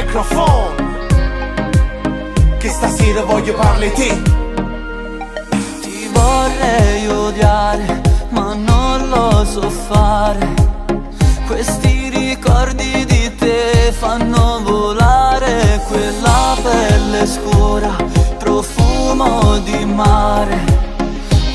microfono, che stasera voglio parlare te. Ti vorrei odiare, ma non lo so fare. Questi ricordi di te fanno volare quella pelle scura, profumo di mare,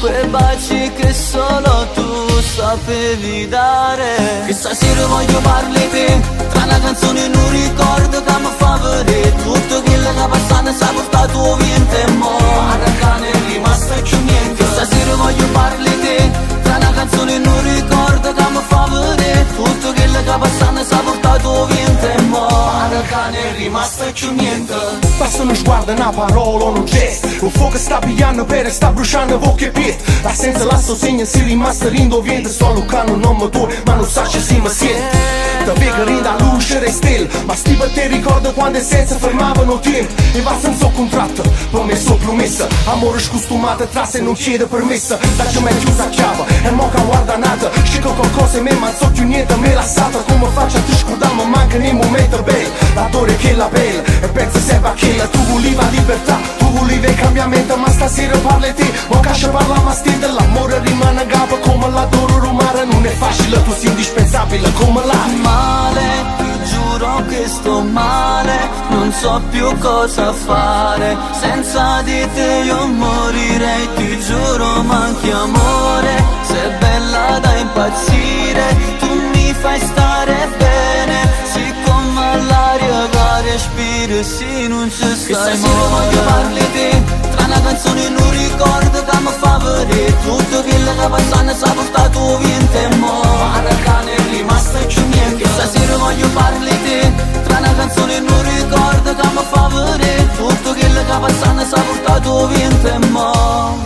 quei baci che solo tu sapevi dare. Che stasera voglio parli te, tra una canzone e un ricordo che mi fa vedere tutto quello che passato e s'ha portato via in te mo. Ma raga ne è rimasto più niente. Che stasera voglio parli te, tra una canzone e un ricordo che mi fa vedere tutto quello che passato e s'ha portato via in te mo. Ma raga ne è rimasto più niente. Basta uno sguardo, una parola, un gesto, un fuoco sta pigliando per sta bruciando bocca e piet. L'assenza la sostegna si rimasta rindoviente. Sto lucando un nome tuo, ma non sa se si mi siente. Te vedo rinda luce e stelle, ma stipa te ricordo quando senza fermavano tempo. E va senza contratto, promesso promessa. Amore scostumato tra se non chiede permessa. Dacci mai chiusa a chiave, e mo che guarda nata. Scelgo qualcosa e me ma non so più niente, me la sata. Come faccio a ti scordare, ma manca nei momenti belli. L'adore che la bella, e penso sempre a quella. Tu volevi la libertà, tu volevi il cambiamento, ma stasera parli te. Mo che parla ma stende, l'amore rimane a gamba come l'adoro rumare. Non è facile, tu sei indispensabile come l'aria. Male, ti giuro che sto male, non so più cosa fare. Senza di te io morirei, ti giuro manchi amore. Sei bella da impazzire, tu mi fai stare bene. Siccome l'aria che respiri, sì non ci stai. Che stasera voglio parli te, tra una canzone e un ricordo che mi fa vedere tutto quello che passato e s'ha portato via in te mo. Ma raga ne è rimasto più niente. Che stasera voglio parli te, tra una canzone e un ricordo che mi fa vedere tutto quello che passato e s'ha portato via in te mo.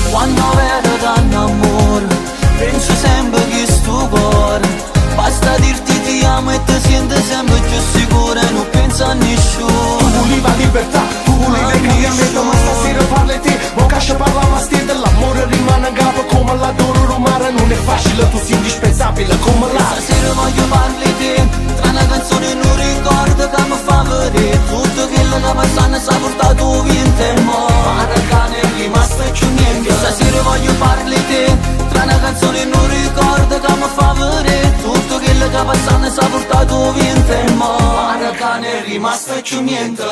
Quando vedo tanto amore, penso sempre che sto cuore. Basta dirti ti amo e ti senti sempre più sicura e non penso a nessuno. Tu volevi la libertà, tu volevi il cambiamento, ma stasera parli te. Mo che parla ma stende, l'amore rimane a gamba come l'adoro rumare. Non è facile, tu sei indispensabile come l'aria. Stasera voglio parli te, tra una canzone e un ricordo che mi fa vedere tutto quello che passato e s'ha portato via in te mo. Ma raga ne è rimasto più niente. Stasera voglio parli te, tra una canzone e un ricordo che mi fa vedere tutto quello che passato e s'ha portato via in te mo. Ma raga ne è rimasto più niente.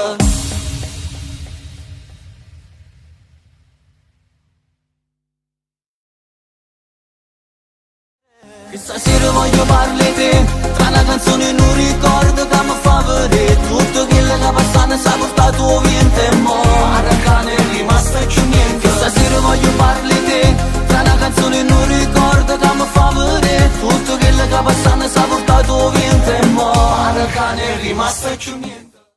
Che stasera voglio parli te, tra una canzone e un ricordo che mi fa vedere tutto quello che passato e s'ha portato via in te mo. Ma raga ne è rimasto più niente. Che stasera voglio parli te, tra una canzone e un ricordo che mi fa vedere tutto quello che passato e s'ha portato